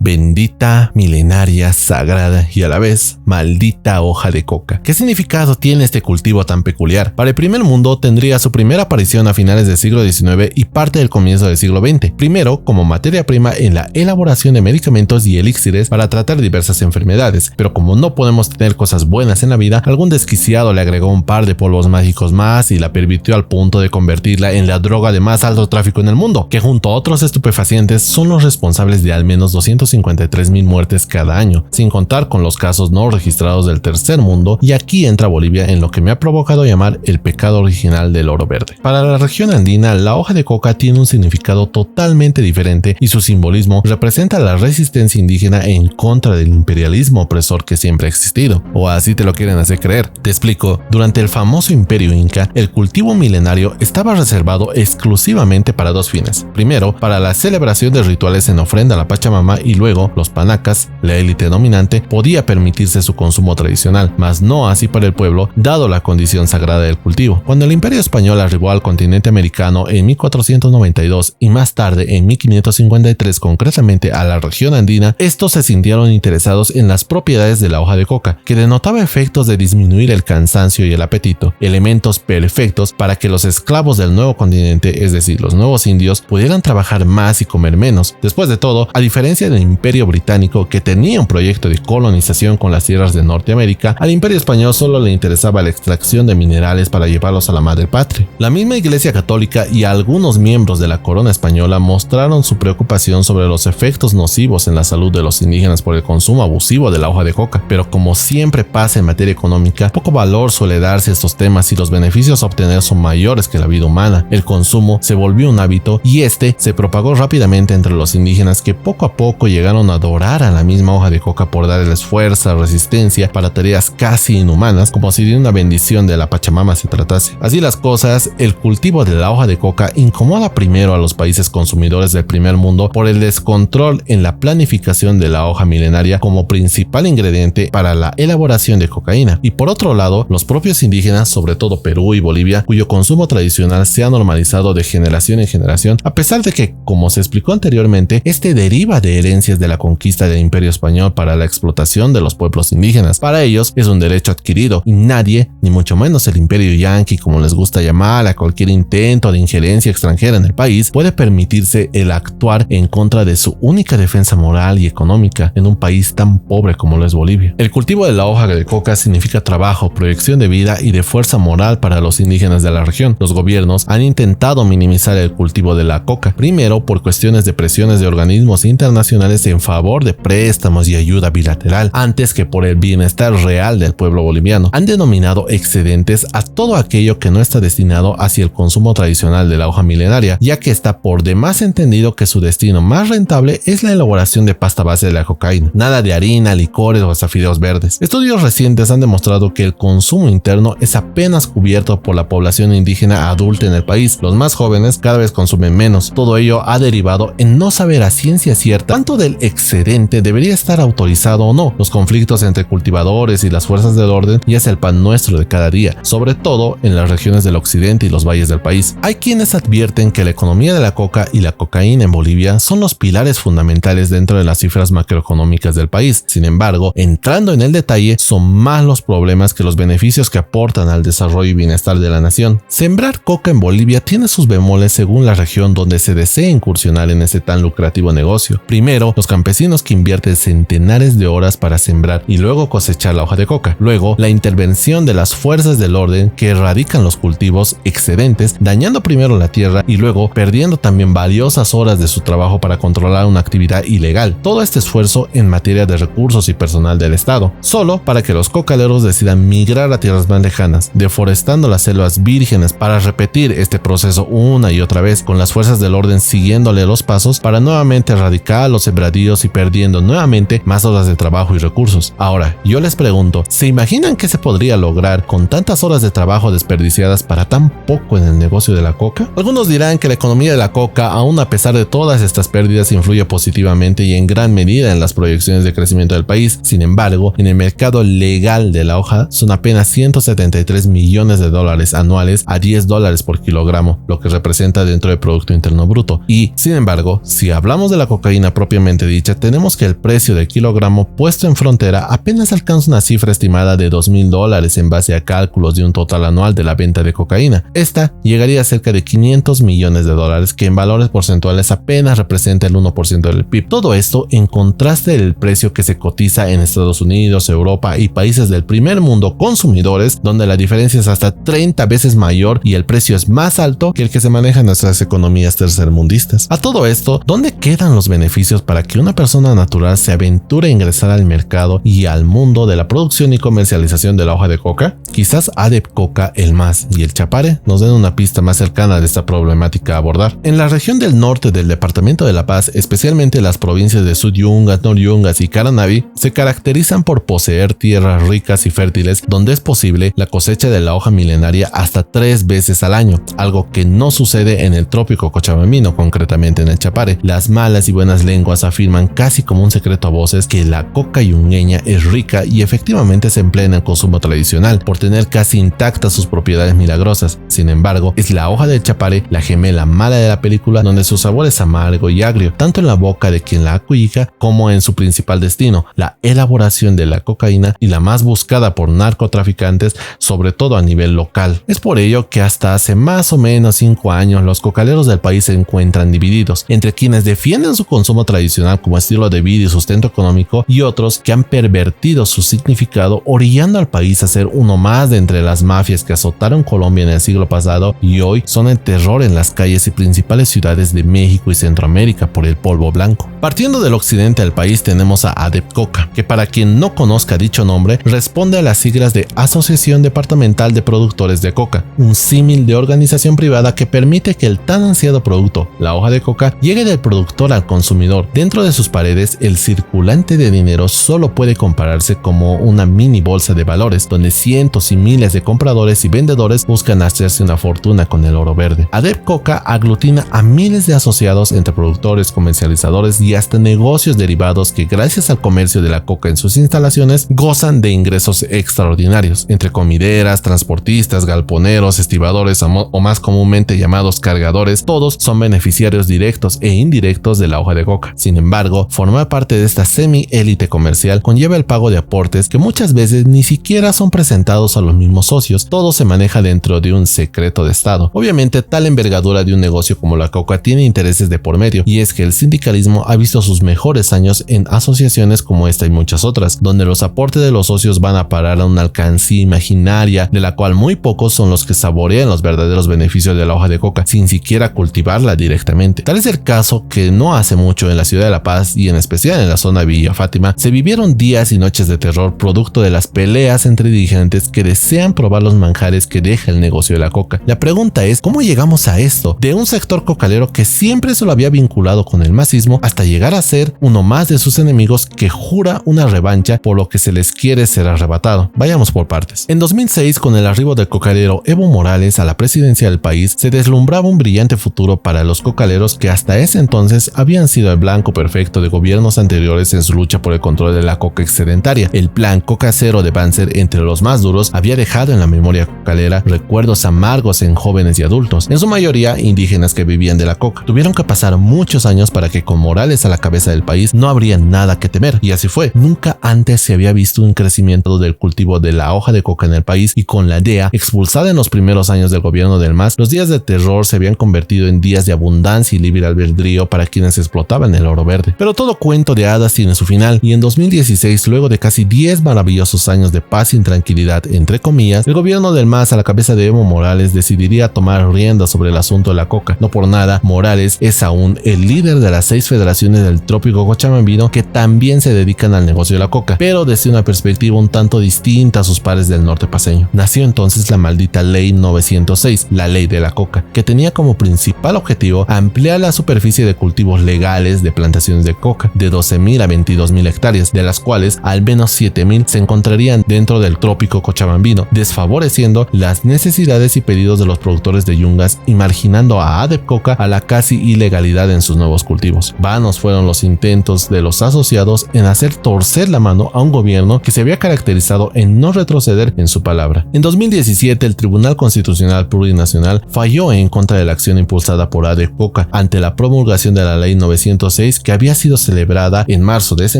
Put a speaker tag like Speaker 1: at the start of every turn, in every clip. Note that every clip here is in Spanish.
Speaker 1: bendita, milenaria, sagrada y a la vez maldita hoja de coca. ¿Qué significado tiene este cultivo tan peculiar? Para el primer mundo tendría su primera aparición a finales del siglo XIX y parte del comienzo del siglo XX. Primero, como materia prima en la elaboración de medicamentos y elixires para tratar diversas enfermedades, pero como no podemos tener cosas buenas en la vida, algún desquiciado le agregó un par de polvos mágicos más y la pervirtió al punto de convertirla en la droga de más alto tráfico en el mundo, que junto a otros estupefacientes son los responsables de al menos 253,000 muertes cada año, sin contar con los casos no registrados del tercer mundo, y aquí entra Bolivia en lo que me ha provocado llamar el pecado original del oro verde. Para la región andina, la hoja de coca tiene un significado totalmente diferente y su simbolismo representa la resistencia indígena en contra del imperialismo opresor que siempre ha existido, o así te lo quieren hacer creer. Te explico, durante el famoso imperio inca, el cultivo milenario estaba reservado exclusivamente para dos fines. Primero, para la celebración de rituales en ofrenda a la Pachamama, y luego, los panacas, la élite dominante, podía permitirse su consumo tradicional, mas no así para el pueblo, dado la condición sagrada del cultivo. Cuando el imperio español arribó al continente americano en 1492 y más tarde en 1553 concretamente a la región andina, estos se sintieron interesados en las propiedades de la hoja de coca, que denotaba efectos de disminuir el cansancio y el apetito, elementos perfectos para que los esclavos del nuevo continente, es decir, los nuevos indios, pudieran trabajar más y comer menos. Después de todo, a diferencia del imperio británico, que tenía un proyecto de colonización con las tierras de Norteamérica, al imperio español solo le interesaba la extracción de minerales para llevarlos a la madre patria. La misma Iglesia Católica y algunos miembros de la corona española mostraron su preocupación sobre los efectos nocivos en la salud de los indígenas por el consumo abusivo de la hoja de coca, pero como siempre pasa en materia económica, poco valor suele darse a estos temas y los beneficios a obtener son mayores que la vida humana. El consumo se volvió un hábito y este se propagó rápidamente entre los indígenas, que poco a poco llegaron a adorar a la misma hoja de coca por darles fuerza, resistencia para tareas casi inhumanas, como si de una bendición de la Pachamama se tratase. Así las cosas, el cultivo de la hoja de coca incomoda primero a los países consumidores del primer mundo por el descontrol en la planificación de la hoja milenaria como principal ingrediente para la elaboración de cocaína, y por otro lado, los propios indígenas, sobre todo Perú y Bolivia, cuyo consumo tradicional se ha normalizado de generación en generación, a pesar de que, como se explicó anteriormente, este deriva de herencias de la conquista del Imperio Español para la explotación de los pueblos indígenas. Para ellos es un derecho adquirido y nadie, ni mucho menos el Imperio Yanqui, como les gusta llamar a cualquier intento de injerencia extranjera en el país, puede permitirse el actuar en contra de su única defensa moral y económica en un país tan pobre como lo es Bolivia. El cultivo de la hoja de coca significa trabajo, proyección de vida y de fuerza moral para los indígenas de la región. Los gobiernos han intentado minimizar el cultivo de la coca, primero por cuestiones de presiones de organismos internacionales en favor de préstamos y ayuda bilateral, antes que por el bienestar real del pueblo boliviano. Han denominado excedentes a todo aquello que no está destinado hacia el consumo tradicional de la hoja milenaria, ya que está por demás entendido que su destino más rentable es la elaboración de pasta base de la cocaína, nada de harina, licores o hasta fideos verdes. Estudios recientes han demostrado que el consumo interno es apenas cubierto por la población indígena adulta en el país. Los más jóvenes cada vez consumen menos. Todo ello ha derivado en no saber a ciencia cierta cuánto del excedente debería estar autorizado o no. Los conflictos entre cultivadores y las fuerzas del orden ya es el pan nuestro de cada día, sobre todo en las regiones del occidente y los valles del país. Hay quienes advierten que la economía de la coca y la cocaína en Bolivia son los pilares fundamentales dentro de las cifras macroeconómicas del país. Sin embargo, entrando en el detalle, son más los problemas que los beneficios que aportan al desarrollo y bienestar de la nación. Sembrar coca en Bolivia tiene sus bemoles según la región donde se desee incursionar en este tan lucrativo negocio. Primero, los campesinos que invierten centenares de horas para sembrar y luego cosechar la hoja de coca. Luego, la intervención de las fuerzas del orden que erradican los cultivos excedentes, dañando primero la tierra y luego perdiendo también valiosas horas de su trabajo para controlar una actividad ilegal. Todo este esfuerzo en materia de recursos y personal del Estado, solo para que los cocaleros decidan migrar a tierras más lejanas, deforestando las selvas vírgenes para repetir este proceso una y otra vez, con las fuerzas del orden siguiéndole los pasos para nuevamente erradicar los sembradíos y perdiendo nuevamente más horas de trabajo y recursos. Ahora, yo les pregunto, ¿se imaginan qué se podría lograr con tantas horas de trabajo desperdiciadas para tan poco en el negocio de la coca? Algunos dirán que la economía de la coca, aún a pesar de todas estas pérdidas, influye positivamente y en gran medida en las proyecciones de crecimiento del país. Sin embargo, en el mercado legal de la hoja son apenas 173 millones de dólares anuales a $10 por kilogramo, lo que representa dentro del Producto Interno Bruto. Y, sin embargo, si hablamos de la cocaína propiamente propiamente dicha, tenemos que el precio del kilogramo puesto en frontera apenas alcanza una cifra estimada de $2,000 en base a cálculos de un total anual de la venta de cocaína. Esta llegaría a cerca de $500 millones, que en valores porcentuales apenas representa el 1% del PIB. Todo esto en contraste del precio que se cotiza en Estados Unidos, Europa y países del primer mundo consumidores, donde la diferencia es hasta 30 veces mayor y el precio es más alto que el que se maneja en nuestras economías tercermundistas. A todo esto, ¿dónde quedan los beneficios para que una persona natural se aventure a ingresar al mercado y al mundo de la producción y comercialización de la hoja de coca? Quizás ADEP Coca, el MAS y el Chapare nos den una pista más cercana de esta problemática a abordar. En la región del norte del departamento de La Paz, especialmente las provincias de Sud Yungas, Nor Yungas y Caranavi, se caracterizan por poseer tierras ricas y fértiles donde es posible la cosecha de la hoja milenaria hasta 3 veces al año, algo que no sucede en el trópico cochabambino, concretamente en el Chapare. Las malas y buenas lenguas afirman casi como un secreto a voces que la coca yungueña es rica y efectivamente se emplea en el consumo tradicional por tener casi intactas sus propiedades milagrosas. Sin embargo, es la hoja del Chapare la gemela mala de la película, donde su sabor es amargo y agrio, tanto en la boca de quien la acuica como en su principal destino, la elaboración de la cocaína, y la más buscada por narcotraficantes, sobre todo a nivel local. Es por ello que hasta hace más o menos 5 años los cocaleros del país se encuentran divididos entre quienes defienden su consumo tradicional como estilo de vida y sustento económico y otros que han pervertido su significado, orillando al país a ser uno más de entre las mafias que azotaron Colombia en el siglo pasado y hoy son el terror en las calles y principales ciudades de México y Centroamérica por el polvo blanco. Partiendo del occidente del país tenemos a ADEP Coca, que para quien no conozca dicho nombre responde a las siglas de Asociación Departamental de Productores de Coca, un símil de organización privada que permite que el tan ansiado producto, la hoja de coca, llegue del productor al consumidor. Dentro de sus paredes, el circulante de dinero solo puede compararse como una mini bolsa de valores, donde cientos y miles de compradores y vendedores buscan hacerse una fortuna con el oro verde. ADEP Coca aglutina a miles de asociados entre productores, comercializadores y hasta negocios derivados que gracias al comercio de la coca en sus instalaciones gozan de ingresos extraordinarios, entre comideras, transportistas, galponeros, estibadores o más comúnmente llamados cargadores. Todos son beneficiarios directos e indirectos de la hoja de coca. Sin embargo, formar parte de esta semi-élite comercial conlleva el pago de aportes que muchas veces ni siquiera son presentados a los mismos socios. Todo se maneja dentro de un secreto de Estado. Obviamente, tal envergadura de un negocio como la coca tiene intereses de por medio, y es que el sindicalismo ha visto sus mejores años en asociaciones como esta y muchas otras, donde los aportes de los socios van a parar a una alcancía imaginaria de la cual muy pocos son los que saborean los verdaderos beneficios de la hoja de coca sin siquiera cultivarla directamente. Tal es el caso que no hace mucho en la ciudad de La Paz y en especial en la zona de Villa Fátima se vivieron días y noches de terror producto de las peleas entre dirigentes que desean probar los manjares que deja el negocio de la coca. La pregunta es, ¿cómo llegamos a esto? De un sector cocalero que siempre se lo había vinculado con el masismo hasta llegar a ser uno más de sus enemigos que jura una revancha por lo que se les quiere ser arrebatado. Vayamos por partes. En 2006, con el arribo del cocalero Evo Morales a la presidencia del país, se deslumbraba un brillante futuro para los cocaleros que hasta ese entonces habían sido el blanco perfecto de gobiernos anteriores en su lucha por el control de la coca excedentaria. El plan Coca Cero de Banzer, entre los más duros, había dejado en la memoria cocalera recuerdos amargos en jóvenes y adultos, en su mayoría indígenas que vivían de la coca. Tuvieron que pasar muchos años para que con Morales a la cabeza del país no habría nada que temer, y así fue. Nunca antes se había visto un crecimiento del cultivo de la hoja de coca en el país, y con la DEA expulsada en los primeros años del gobierno del MAS, los días de terror se habían convertido en días de abundancia y libre albedrío para quienes explotaban el oro verde. Pero todo cuento de hadas tiene su final, y en 2016, luego de casi 10 maravillosos años de paz y tranquilidad, entre comillas, el gobierno del MAS a la cabeza de Evo Morales decidiría tomar riendas sobre el asunto de la coca. No por nada, Morales es aún el líder de las 6 federaciones del trópico cochabambino que también se dedican al negocio de la coca, pero desde una perspectiva un tanto distinta a sus pares del norte paceño. Nació entonces la maldita Ley 906, la ley de la coca, que tenía como principal objetivo ampliar la superficie de cultivos legales de plantaciones de coca de 12.000 a 22.000 hectáreas, de las cuales al menos 7.000 se encontrarían dentro del trópico cochabambino, desfavoreciendo las necesidades y pedidos de los productores de yungas y marginando a ADEP Coca a la casi ilegalidad en sus nuevos cultivos. Vanos fueron los intentos de los asociados en hacer torcer la mano a un gobierno que se había caracterizado en no retroceder en su palabra. En 2017, el Tribunal Constitucional Plurinacional falló en contra de la acción impulsada por ADEP Coca ante la promulgación de la Ley 906 país que había sido celebrada en marzo de ese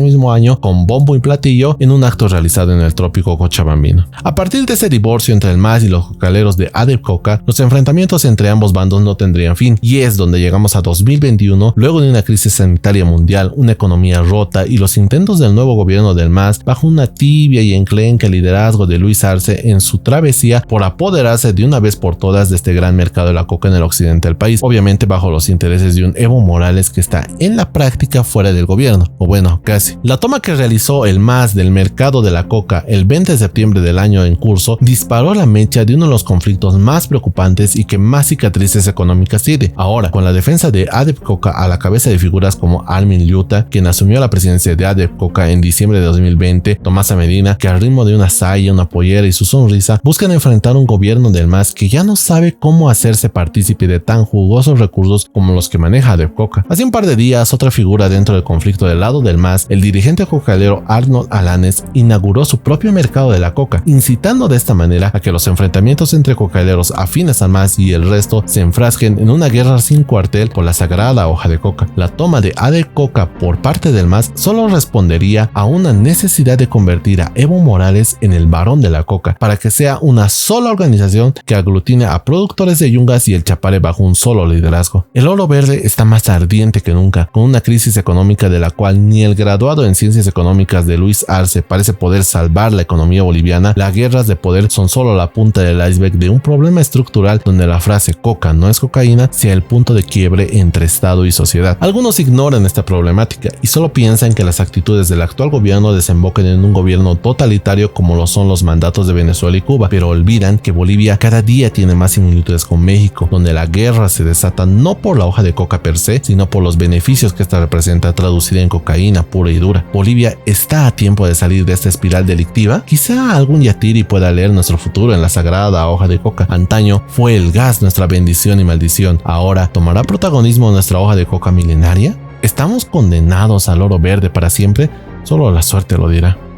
Speaker 1: mismo año con bombo y platillo en un acto realizado en el trópico cochabambino. A partir de ese divorcio entre el MAS y los cocaleros de ADEP Coca, los enfrentamientos entre ambos bandos no tendrían fin, y es donde llegamos a 2021, luego de una crisis sanitaria mundial, una economía rota y los intentos del nuevo gobierno del MAS bajo una tibia y enclenque liderazgo de Luis Arce en su travesía por apoderarse de una vez por todas de este gran mercado de la coca en el occidente del país, obviamente bajo los intereses de un Evo Morales que está en la práctica fuera del gobierno, o bueno, casi. La toma que realizó el MAS del mercado de la coca el 20 de septiembre del año en curso disparó la mecha de uno de los conflictos más preocupantes y que más cicatrices económicas tiene. Ahora, con la defensa de ADEP Coca a la cabeza de figuras como Armin Liuta, quien asumió la presidencia de ADEP Coca en diciembre de 2020, Tomasa Medina, que al ritmo de una saya, una pollera y su sonrisa, buscan enfrentar un gobierno del MAS que ya no sabe cómo hacerse partícipe de tan jugosos recursos como los que maneja ADEP Coca. Hace un par de días, otra figura dentro del conflicto del lado del MAS, el dirigente cocalero Arnold Alanes, inauguró su propio mercado de la coca, incitando de esta manera a que los enfrentamientos entre cocaleros afines al MAS y el resto se enfrasquen en una guerra sin cuartel por la sagrada hoja de coca. La toma de ADEP Coca por parte del MAS solo respondería a una necesidad de convertir a Evo Morales en el varón de la coca, para que sea una sola organización que aglutine a productores de yungas y el chapare bajo un solo liderazgo. El oro verde está más ardiente que nunca, con una crisis económica de la cual ni el graduado en ciencias económicas de Luis Arce parece poder salvar la economía boliviana. Las guerras de poder son solo la punta del iceberg de un problema estructural donde la frase coca no es cocaína sea el punto de quiebre entre Estado y sociedad. Algunos ignoran esta problemática y solo piensan que las actitudes del actual gobierno desemboquen en un gobierno totalitario como lo son los mandatos de Venezuela y Cuba, pero olvidan que Bolivia cada día tiene más similitudes con México, donde la guerra se desata no por la hoja de coca per se, sino por los beneficios que esta representa traducida en cocaína pura y dura. Bolivia está a tiempo de salir de esta espiral delictiva. Quizá algún yatiri pueda leer nuestro futuro en la sagrada hoja de coca. Antaño fue el gas nuestra bendición y maldición. Ahora, ¿tomará protagonismo nuestra hoja de coca milenaria? ¿Estamos condenados al oro verde para siempre? Solo la suerte lo dirá.